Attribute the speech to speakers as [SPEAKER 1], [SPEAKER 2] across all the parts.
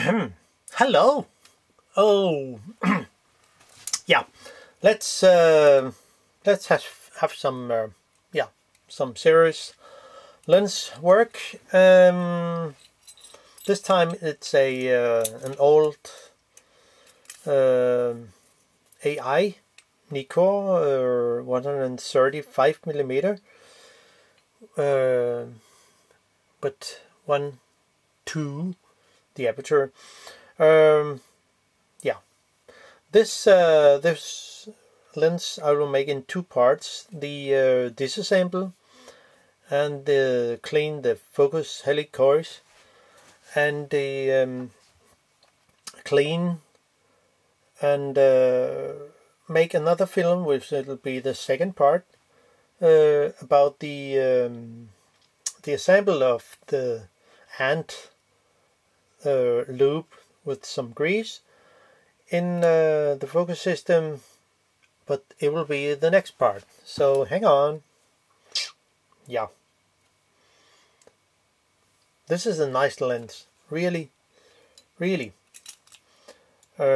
[SPEAKER 1] Hello. Oh, yeah. Let's have some some serious lens work. This time it's an old Ai NIKKOR 135 millimeter, but 1.2 the aperture. This lens I will make in two parts: the disassemble and clean the focus helicoids, and the clean and make another film, which it'll be the second part, about the assemble of the ant loop with some grease in the focus system, but it will be the next part, so hang on. Yeah, this is a nice lens, really, but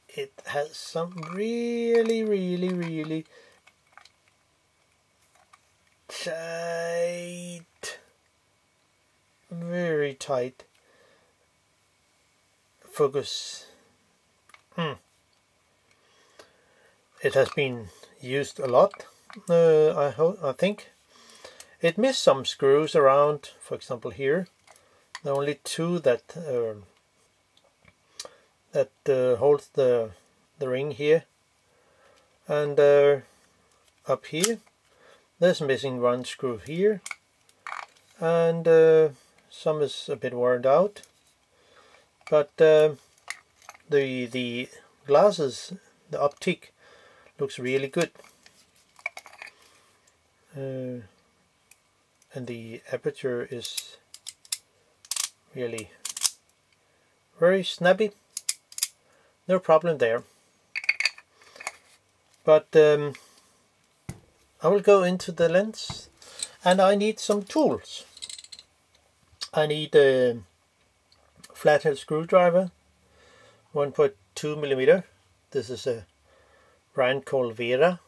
[SPEAKER 1] it has some really tight, very tight focus. It has been used a lot. I think it missed some screws around. For example, here there are only two that holds the ring here, and up here there's missing one screw here, and some is a bit worn out, but the glasses, the optic, looks really good, and the aperture is really very snappy, no problem there. But I will go into the lens, and I need some tools. I need a flathead screwdriver, 1.2 millimeter. This is a brand called Vise.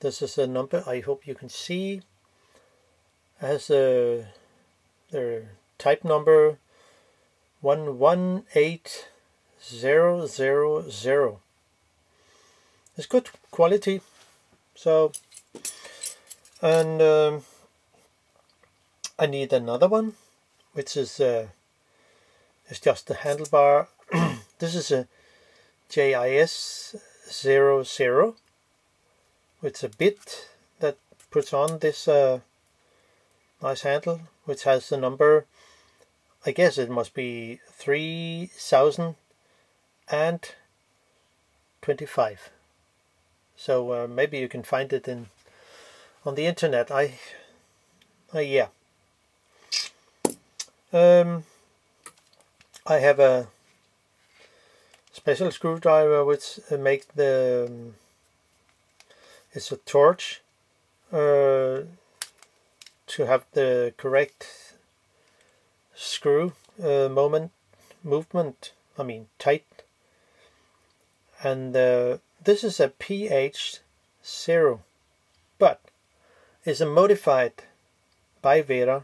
[SPEAKER 1] This is a number I hope you can see. It has the type number 118,000. It's good quality. So, and I need another one, which is it's just the handlebar. This is a JIS 00, with a bit that puts on this nice handle, which has the number, I guess it must be 3025. So maybe you can find it on the internet. Yeah. I have a special screwdriver which makes it's a torch to have the correct screw movement. I mean tight. And this is a PH0, but it's a modified by Vise,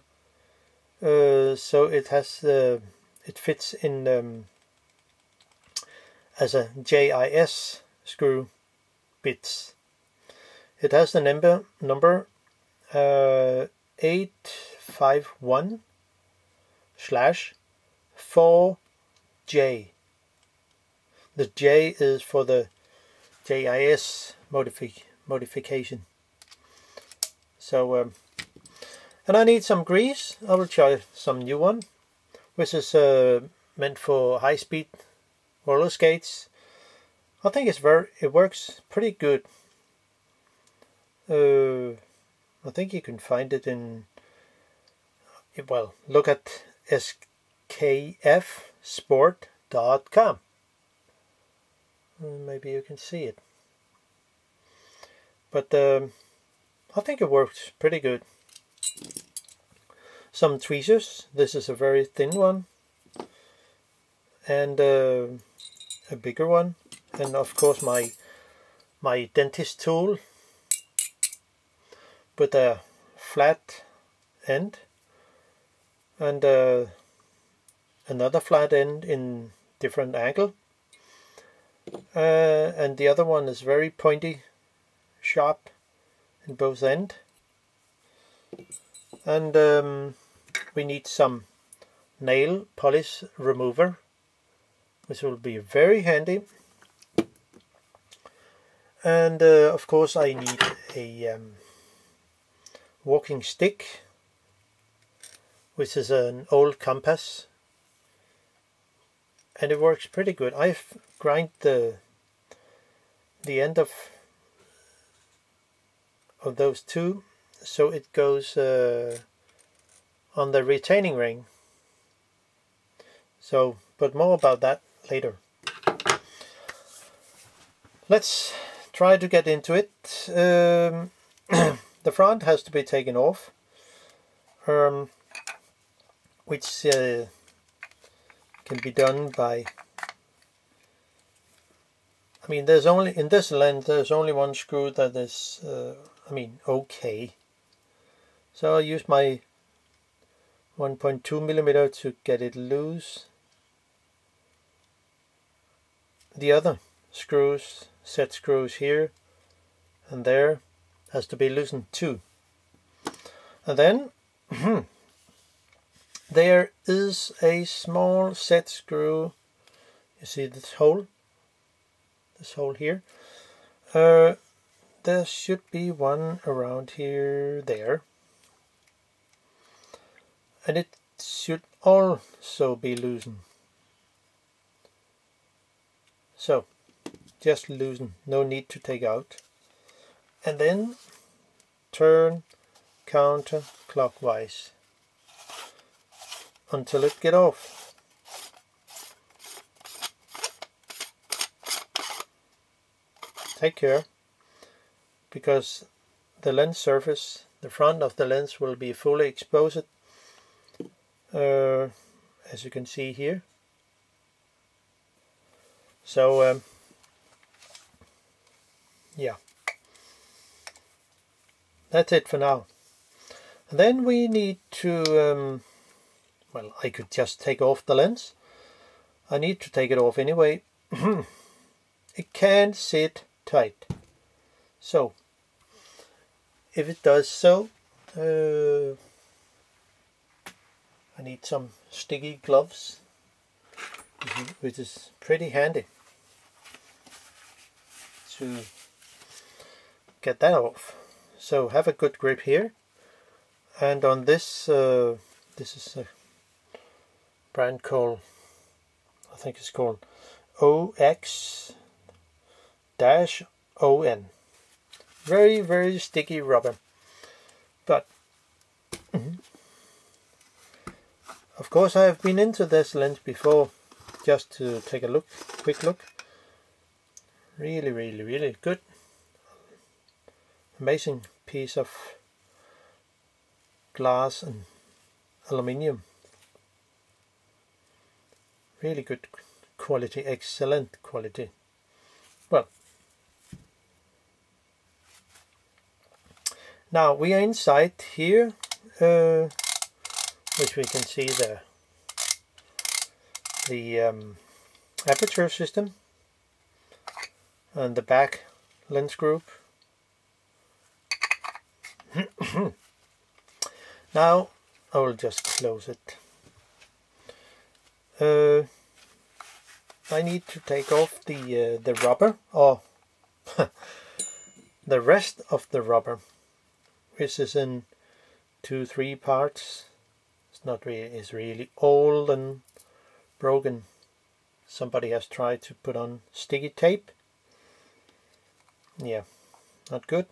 [SPEAKER 1] so it has it fits in as a JIS screw bits. It has the number 851/4J. The J is for the JIS modification. So, and I need some grease. I will try some new one, which is meant for high-speed roller skates. I think it works pretty good. I think you can find it in, well, look at skfsport.com. Maybe you can see it. But I think it works pretty good. some tweezers. This is a very thin one, and a bigger one, and of course my dentist tool with a flat end and another flat end in different angle, and the other one is very pointy, sharp in both ends. And we need some nail polish remover, which will be very handy. And of course I need a walking stick, which is an old compass, and it works pretty good. I've grind the end of those two so it goes on the retaining ring. So, but more about that later. Let's try to get into it. The front has to be taken off, which can be done by, I mean, there's only, in this lens, there's only one screw that is, okay. So I'll use my 1.2 millimeter to get it loose. The other screws, set screws here and there, has to be loosened too. And then there is a small set screw. You see this hole here. There should be one around here, there, and it should also be loosened. So just loosen, no need to take out, and then turn counterclockwise until it gets off. Take care, because the lens surface, the front of the lens, will be fully exposed, as you can see here. So yeah, that's it for now. And then we need to, well, I could just take off the lens. I need to take it off anyway. It can't sit tight. So if it does so, I need some sticky gloves, which is pretty handy to get that off. So have a good grip here, and on this, this is a brand called, I think it's called OX-ON. Very, very sticky rubber, but of course I have been into this lens before, just to take a look, quick look. Really, really, really good. Amazing piece of glass and aluminium. Really good quality, excellent quality. Well, now we are inside here, which we can see the aperture system and the back lens group. Now I will just close it. I need to take off the rubber, or the rest of the rubber, which is in 2-3 parts. It's not really, it's really old and broken. Somebody has tried to put on sticky tape. Yeah, not good.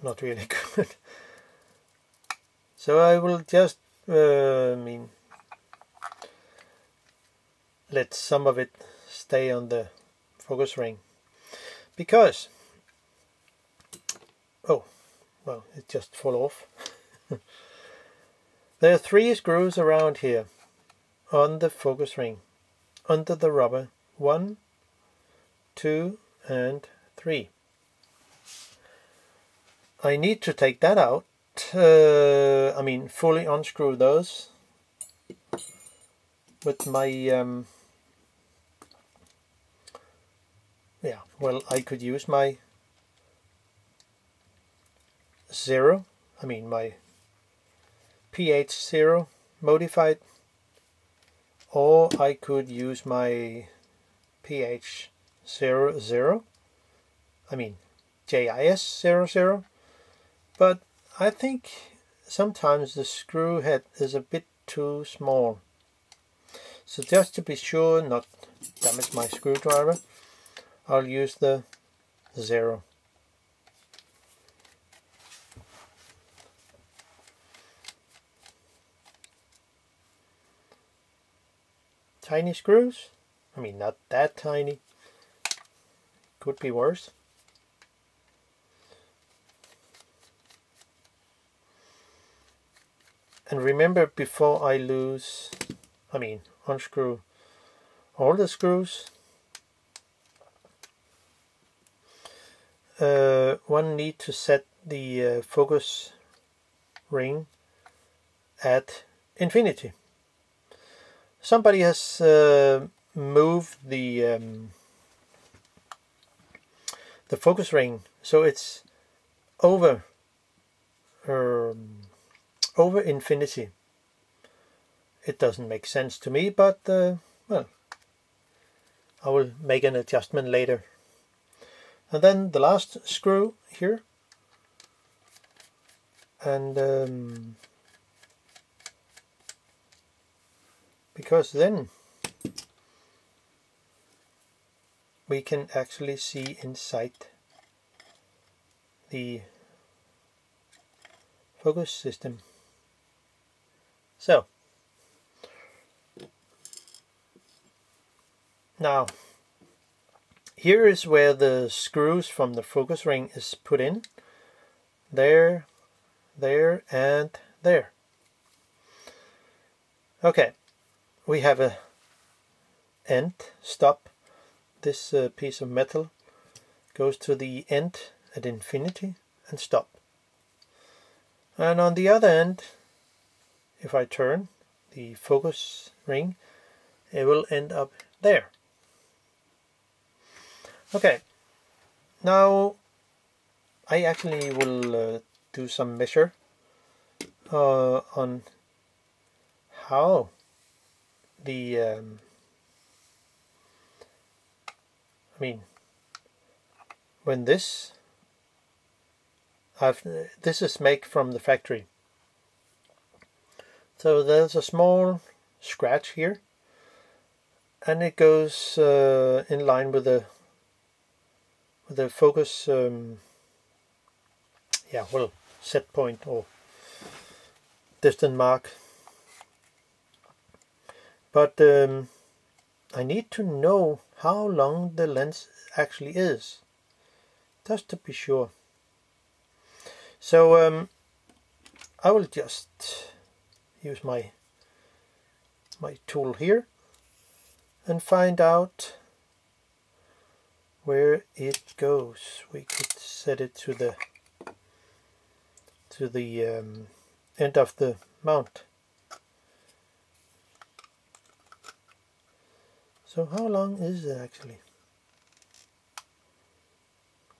[SPEAKER 1] Not really good. So I will just let some of it stay on the focus ring, because oh, well, it just fell off. There are 3 screws around here on the focus ring, under the rubber. 1, 2, and 3. I need to take that out. I mean, fully unscrew those with my yeah, well, I could use my my pH0 modified, or I could use my pH00, JIS00, but I think sometimes the screw head is a bit too small. So just to be sure not damage my screwdriver, I'll use the 0. Tiny screws, not that tiny, could be worse. And remember, before I unscrew all the screws, one need to set the focus ring at infinity. Somebody has moved the focus ring so it's over infinity. It doesn't make sense to me, but well, I will make an adjustment later. And then the last screw here, and because then we can actually see inside the focus system. So now here is where the screws from the focus ring is put in. There, there, and there. Okay, we have a end stop. This piece of metal goes to the end at infinity and stop. And on the other end, if I turn the focus ring, it will end up there. Okay, now I actually will do some measure on how the when this is made from the factory. So there's a small scratch here, and it goes in line with the focus set point or distant mark. But I need to know how long the lens actually is, just to be sure. So I will just use my tool here and find out where it goes. We could set it to the end of the mount. So how long is it actually?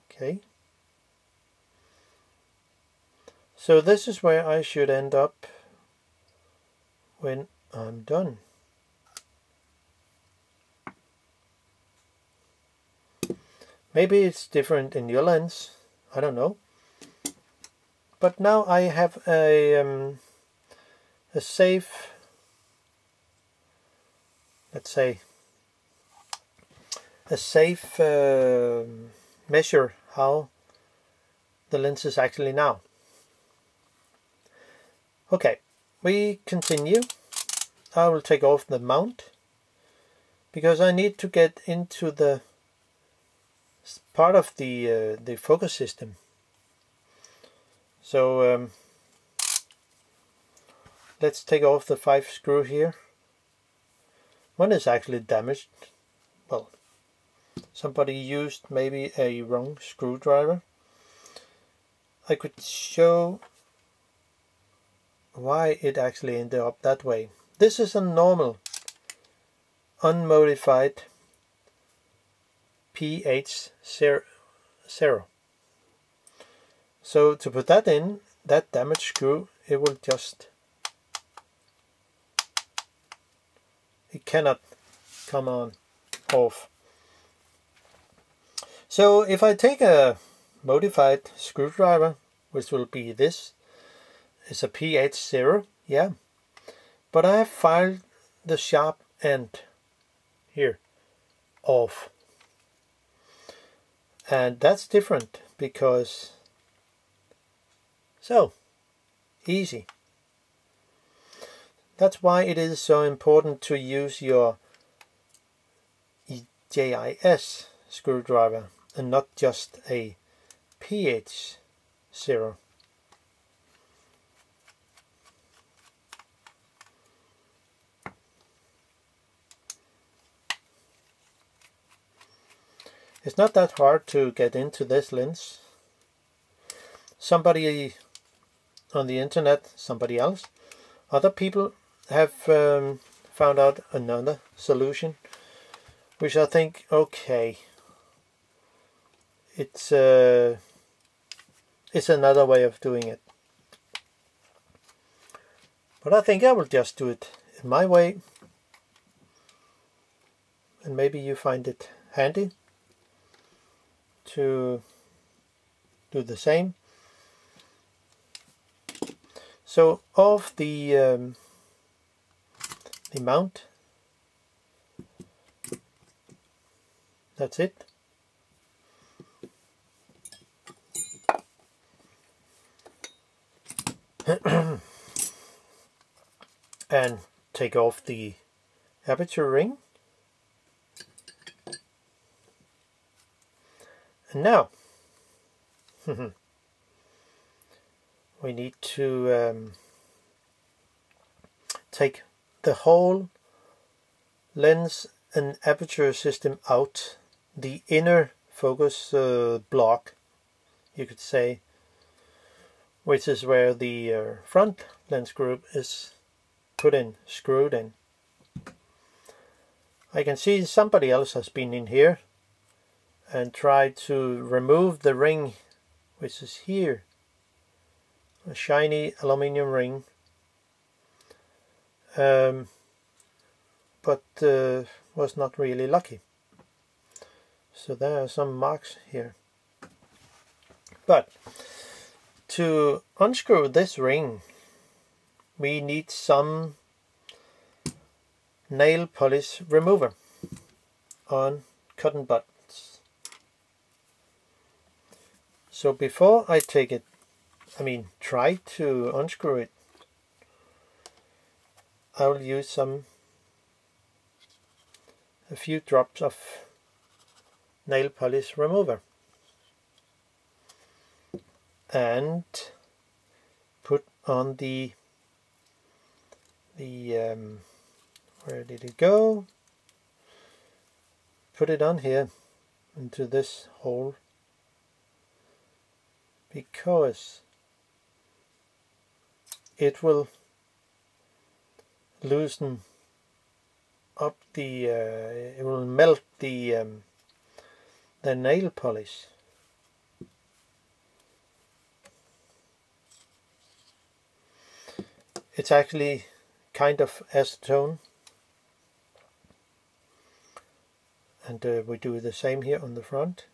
[SPEAKER 1] Okay. So this is where I should end up when I'm done. Maybe it's different in your lens, I don't know. But now I have a safe, let's say, a safe measure how the lens is actually now. Okay, we continue. I will take off the mount because I need to get into the part of the focus system. So let's take off the 5 screw here. One is actually damaged. Well, somebody used maybe a wrong screwdriver. I could show why it actually ended up that way. This is a normal, unmodified PH0. So to put that in, that damaged screw, it will just, it cannot come on off. So if I take a modified screwdriver, which will be this, it's a PH0, yeah, but I have filed the sharp end here off, and that's different because, so easy. That's why it is so important to use your JIS screwdriver and not just a PH0. It's not that hard to get into this lens. Somebody on the internet, somebody else, other people have found out another solution, which I think, okay, it's another way of doing it. But I think I will just do it in my way, and maybe you find it handy to do the same. So off the mount, that's it. And take off the aperture ring. And now we need to take the whole lens and aperture system out, the inner focus block, you could say, which is where the front lens group is put in, screwed in. I can see somebody else has been in here and tried to remove the ring, which is here, a shiny aluminium ring, but was not really lucky. So there are some marks here. But to unscrew this ring, we need some nail polish remover on cotton buds. So before I take it, try to unscrew it, I will use a few drops of nail polish remover and put on the where did it go? Put it on here into this hole, because it will loosen up the it will melt the nail polish. It's actually kind of acetone, and we do the same here on the front.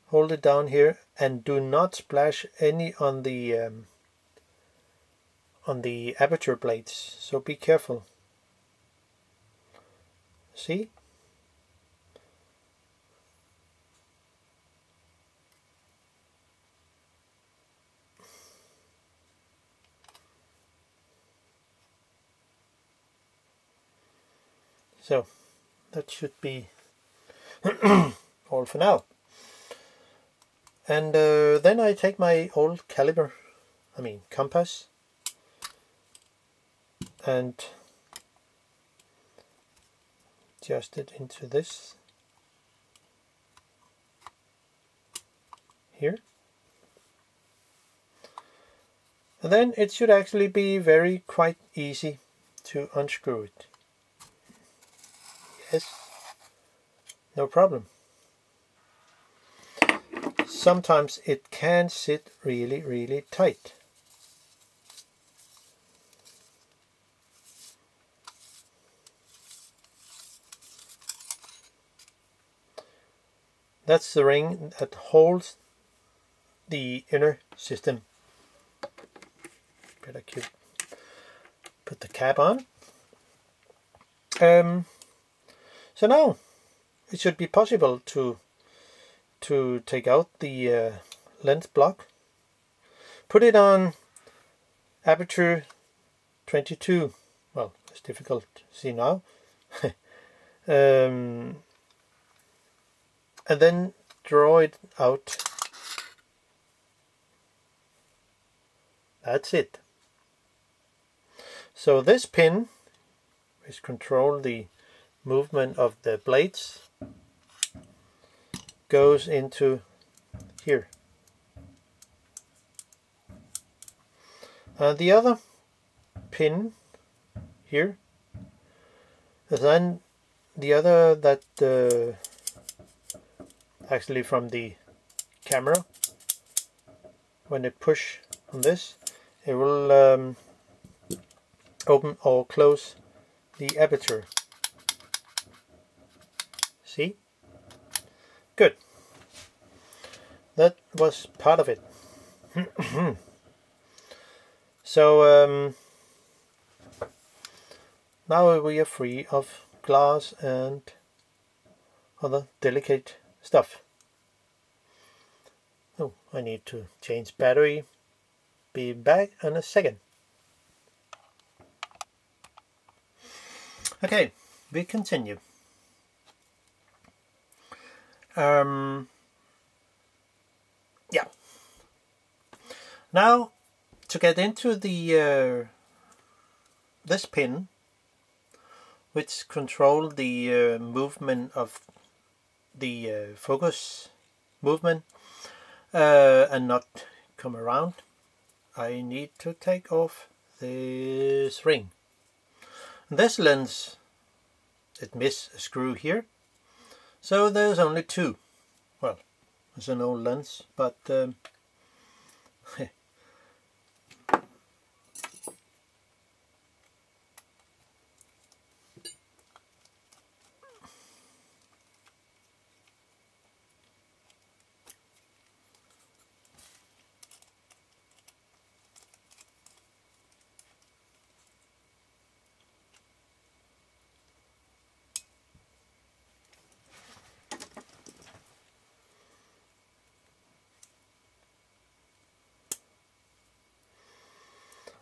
[SPEAKER 1] Hold it down here and do not splash any on the aperture blades, so be careful. See? So that should be all for now. And then I take my old caliper compass, and adjust it into this here. And then it should actually be quite easy to unscrew it. Yes, no problem. Sometimes it can sit really tight. That's the ring that holds the inner system. Better put the cap on. So now it should be possible to take out the lens block, put it on aperture 22. Well, it's difficult to see now. And then draw it out. That's it. So this pin, which controls the movement of the blades, goes into here. And the other pin here, and then the other that actually from the camera, when it push on this, it will open or close the aperture. See? Good. That was part of it. So now we are free of glass and other delicate stuff. Oh, I need to change battery. Be back in a second. Okay, we continue. Yeah. Now, to get into the this pin, which control the movement of the focus movement and not come around, I need to take off this ring. This lens, it missed a screw here, so there's only two. Well, it's an old lens, but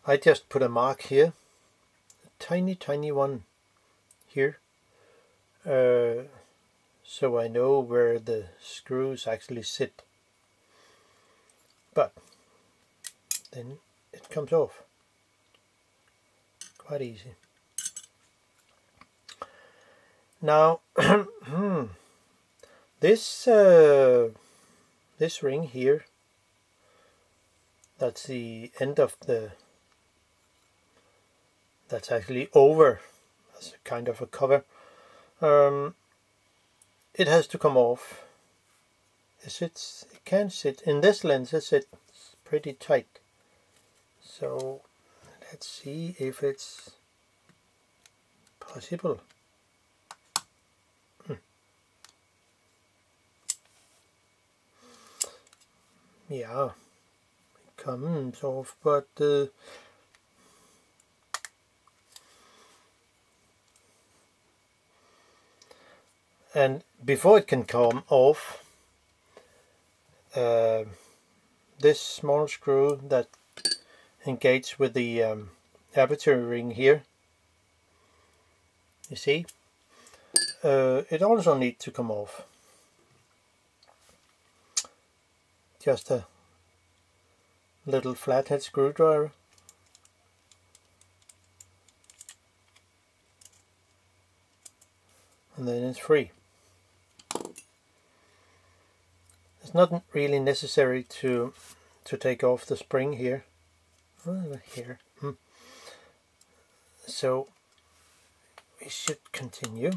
[SPEAKER 1] I just put a mark here, a tiny one here, so I know where the screws actually sit. But then it comes off quite easy. Now this ring here, that's the end of the, that's actually over as a kind of a cover. It has to come off. It can sit in this lens. It sits pretty tight. So let's see if it's possible. Yeah, it comes off, but and before it can come off, this small screw that engages with the aperture ring here, you see, it also needs to come off. little flathead screwdriver. And then it's free. It's not really necessary to take off the spring here. Here. So we should continue.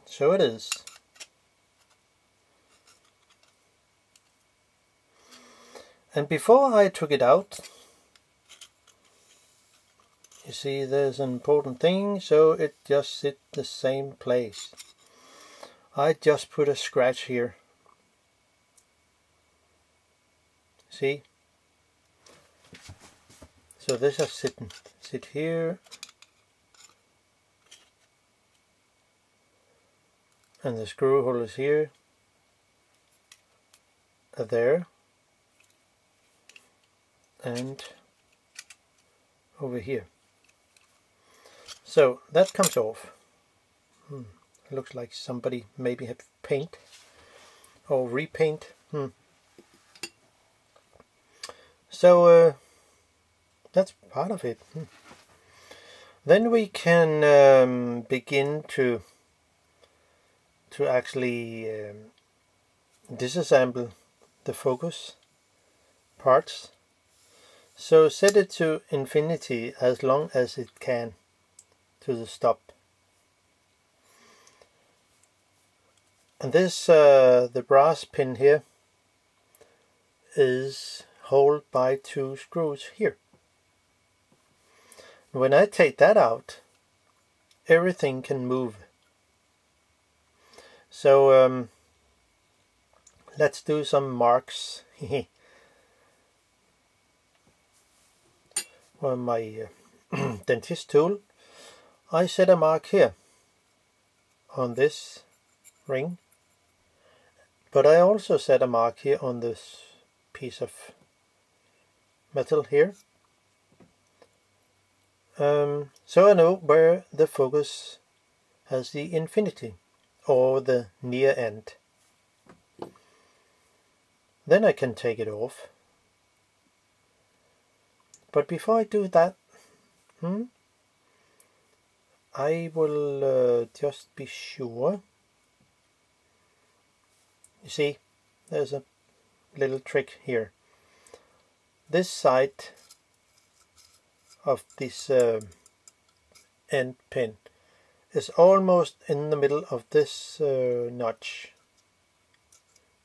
[SPEAKER 1] So it is. And before I took it out, you see there's an important thing, so it just sits the same place. I just put a scratch here. See? So this has sit here. And the screw hole is here, there, and over here. So that comes off. It looks like somebody maybe had paint or repaint. So that's part of it. Then we can begin to actually disassemble the focus parts. So set it to infinity as long as it can to the stop. And this the brass pin here is held by 2 screws here. When I take that out, everything can move. So let's do some marks. On my dentist tool, I set a mark here on this ring, but I also set a mark here on this piece of metal here, so I know where the focus has the infinity or the near end. Then I can take it off. But before I do that, I will just be sure. You see, there's a little trick here. This side of this end pin is almost in the middle of this notch,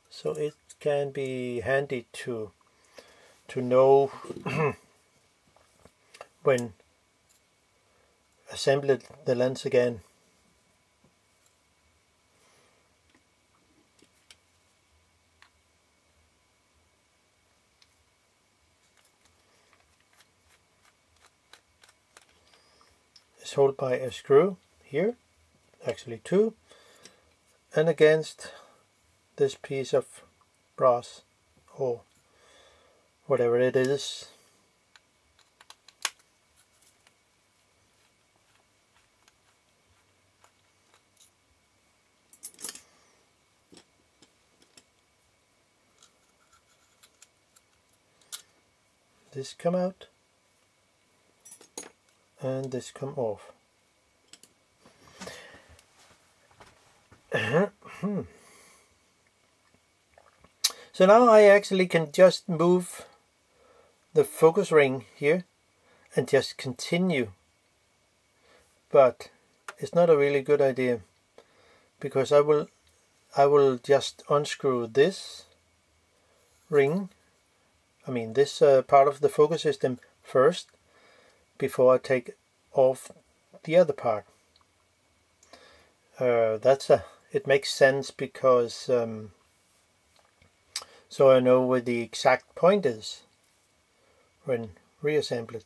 [SPEAKER 1] so it can be handy to know when assembling the lens again. It's held by a screw here, actually 2, and against this piece of brass or whatever it is. This come out and this come off. So now I actually can just move the focus ring here and just continue, but it's not a really good idea, because I will just unscrew this ring, this part of the focus system first before I take off the other part. It makes sense because so I know where the exact point is when reassemble it.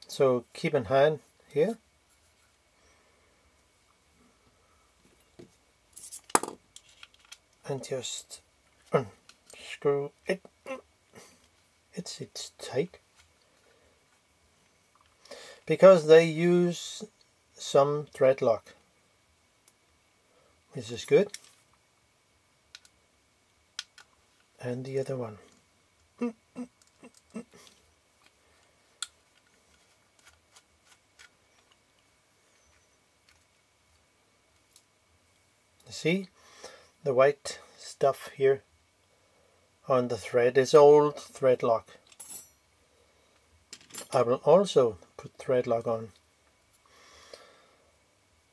[SPEAKER 1] So keep in hand here, and just unscrew it. It's tight because they use some thread lock, which is good. And the other one. See the white stuff here on the thread is old thread lock. I will also put thread lock on.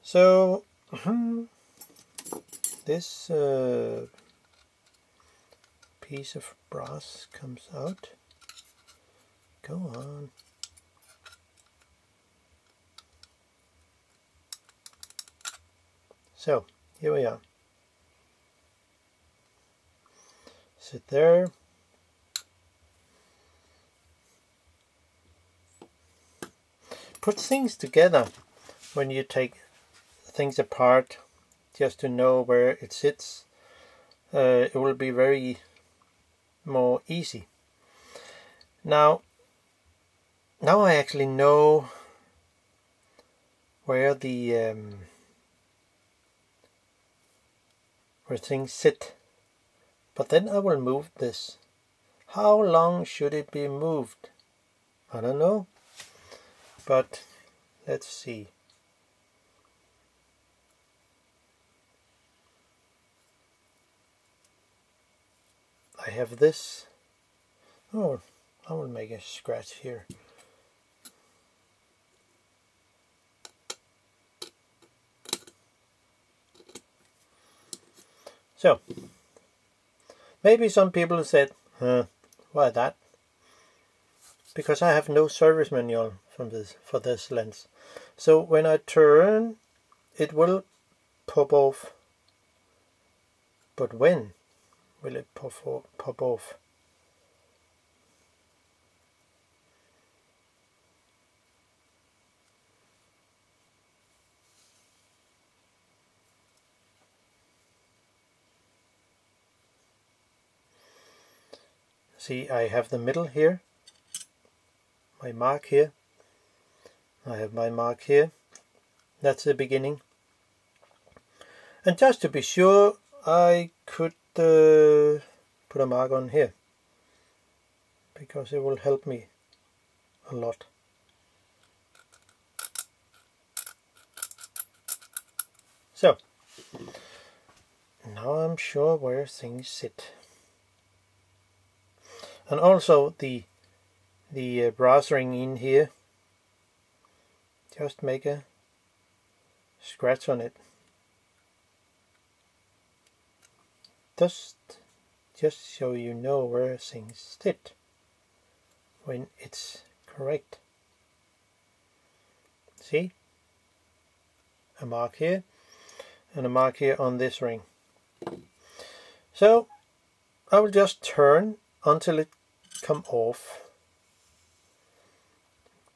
[SPEAKER 1] So this piece of brass comes out. Go on. So here we are. Sit there. Put things together when you take things apart, just to know where it sits. It will be very more easy. Now I actually know where the where things sit, but then I will move this. How long should it be moved? I don't know, but let's see. I have this. Oh, I will make a scratch here. So, maybe some people said, why that? Because I have no service manual for this lens. So when I turn, it will pop off. But when will it pop off? See, I have the middle here, my mark here, I have my mark here, that's the beginning. And just to be sure, I could put a mark on here, because it will help me a lot. So, now I'm sure where things sit. And also the brass ring in here, just make a scratch on it. Just so you know where things sit when it's correct. See? A mark here and a mark here on this ring. So I will just turn until it come off,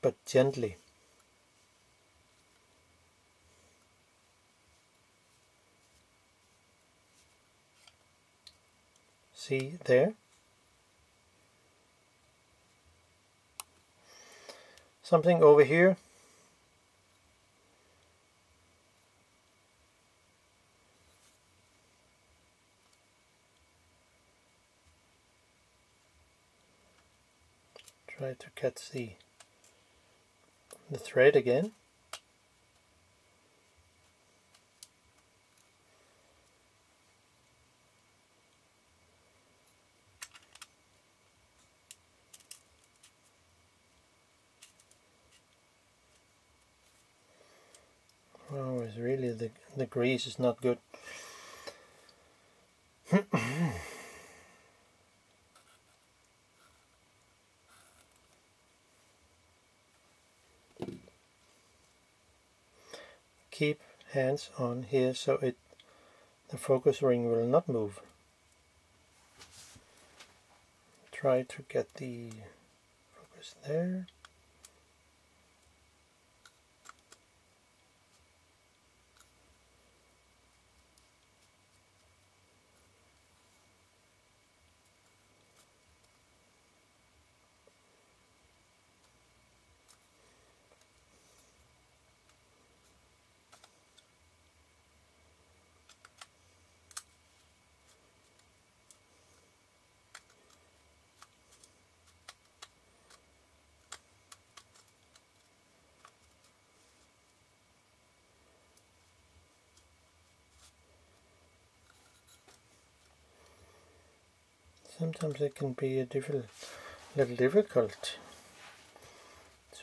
[SPEAKER 1] but gently. See there? Something over here. Try to catch the thread again. Oh, it's really the grease is not good. Keep hands on here so the focus ring will not move. Try to get the focus there. Sometimes it can be a little difficult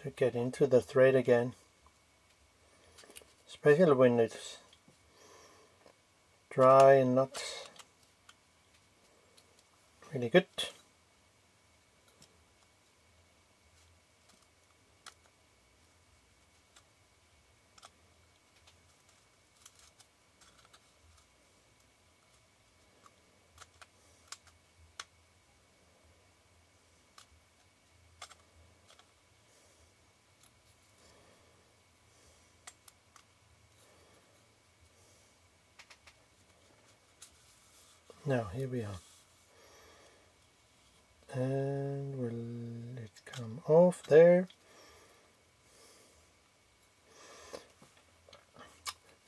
[SPEAKER 1] to get into the thread again, especially when it's dry and not really good. Now here we are, and will it come off there?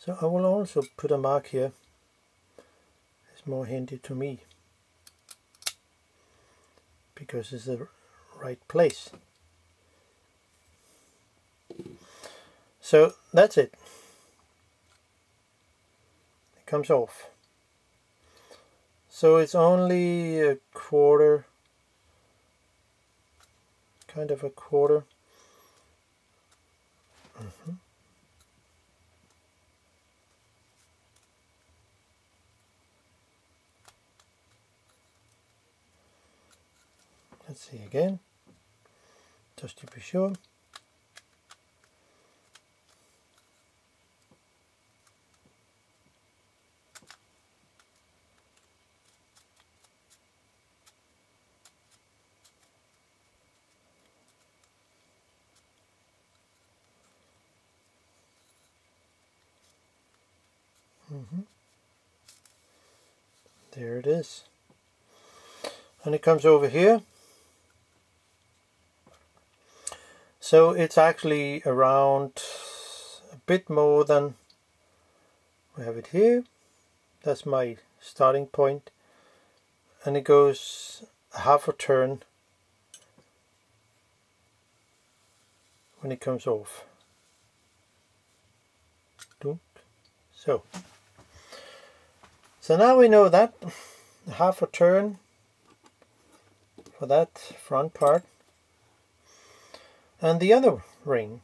[SPEAKER 1] So I will also put a mark here. It's more handy to me because it's the right place. So that's it. It comes off. So it's only a quarter, kind of a quarter. Let's see again, just to be sure. There it is. And it comes over here. So it's actually around a bit more than, we have it here. That's my starting point. And it goes half a turn when it comes off. So now we know that, half a turn for that front part. And the other ring,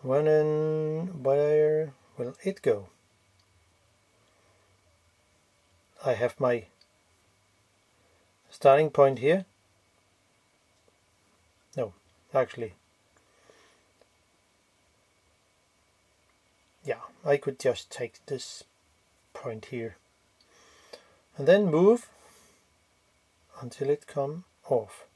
[SPEAKER 1] when and where will it go? I have my starting point here. No, actually, yeah, I could just take this point here and then move until it comes off.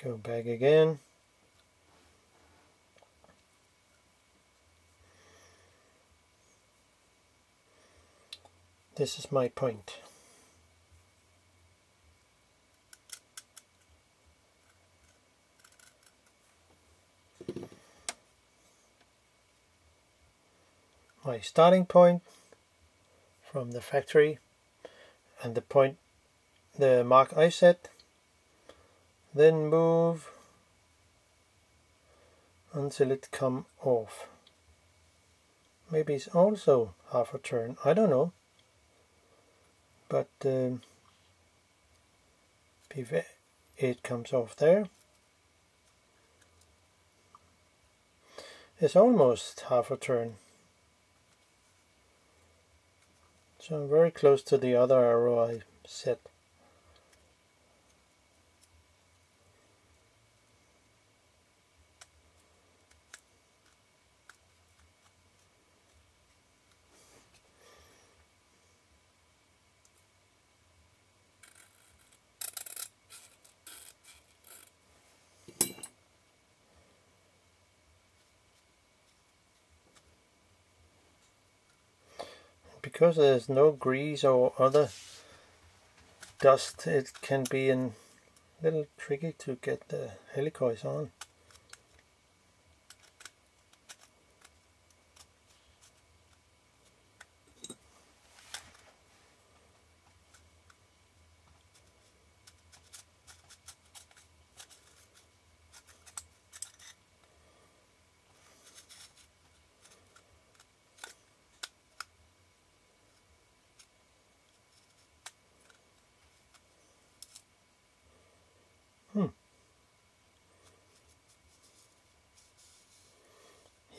[SPEAKER 1] Go back again. This is my point. My starting point from the factory and the point, the mark I set, then move until it come off. Maybe it's also half a turn, I don't know, but if it comes off there, it's almost half a turn. So I'm very close to the other arrow I set. Because there's no grease or other dust, it can be a little tricky to get the helicoids on.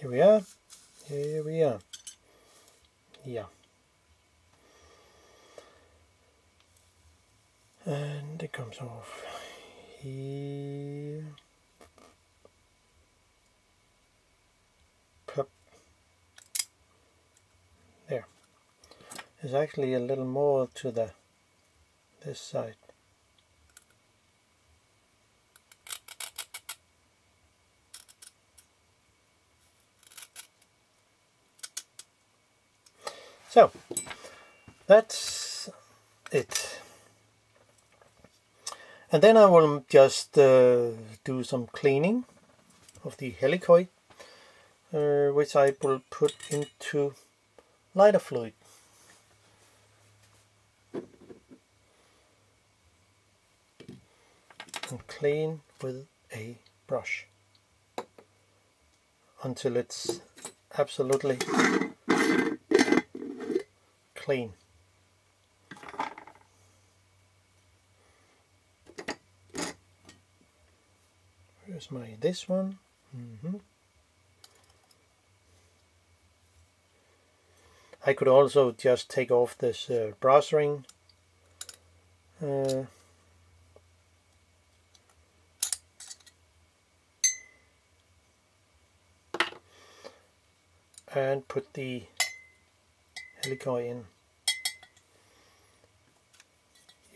[SPEAKER 1] Here we are. Here we are. Yeah. And it comes off here. Pop. There. There's actually a little more to this side. So that's it. And then I will just do some cleaning of the helicoid, which I will put into lighter fluid. And clean with a brush until it's absolutely clean. Here's this one. I could also just take off this brass ring. And put the helicoid in.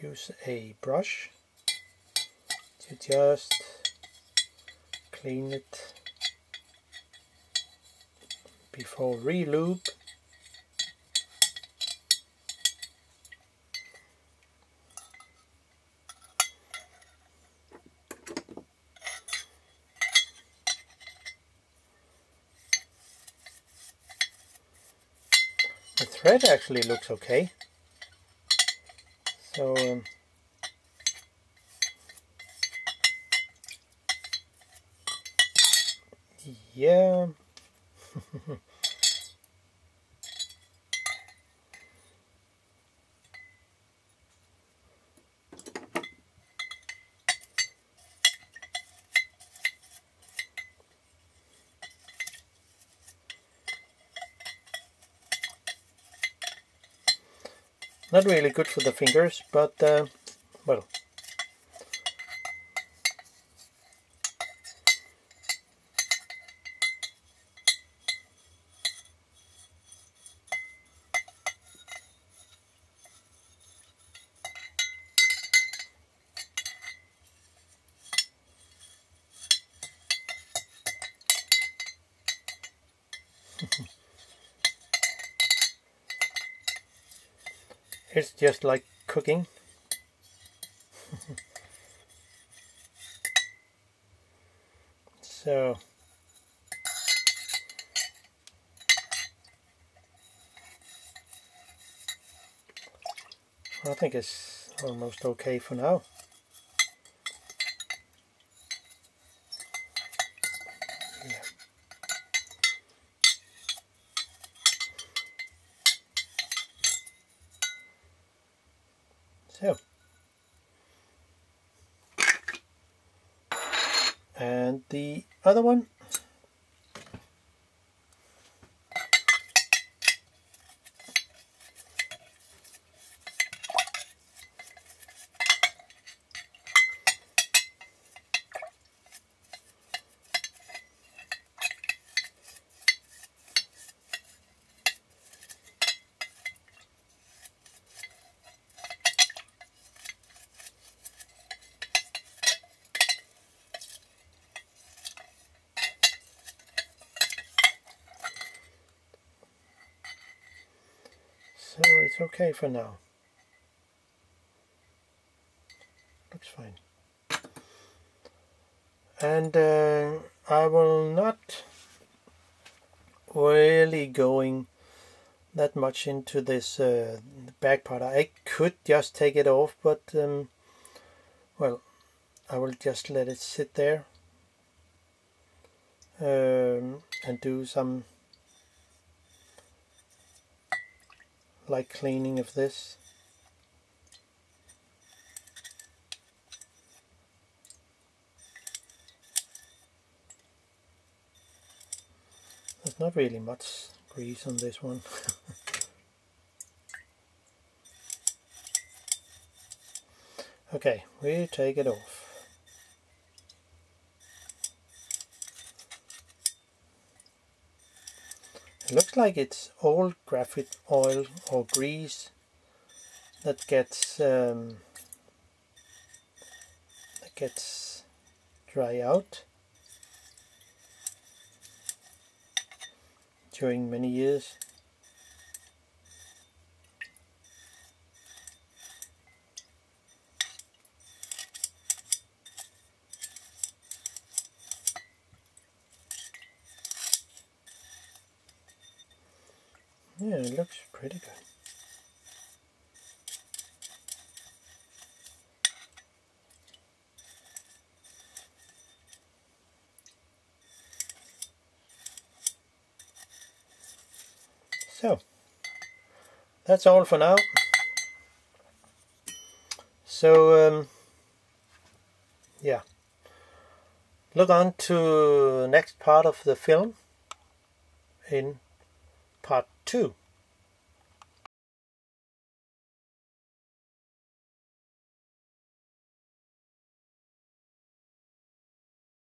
[SPEAKER 1] Use a brush to just clean it before re-lube. The thread actually looks okay, so yeah. Not really good for the fingers, but well. It's just like cooking. So I think it's almost okay for now. Yeah. So, and the other one. So it's okay for now. Looks fine. And I will not really going that much into this back part. I could just take it off, but well, I will just let it sit there and do some light cleaning of this. not really much grease on this one. Okay, we take it off. It looks like it's old graphite oil or grease that gets dry out during many years. Yeah, it looks pretty good. So, that's all for now. So, yeah. Look on to next part of the film in part 2.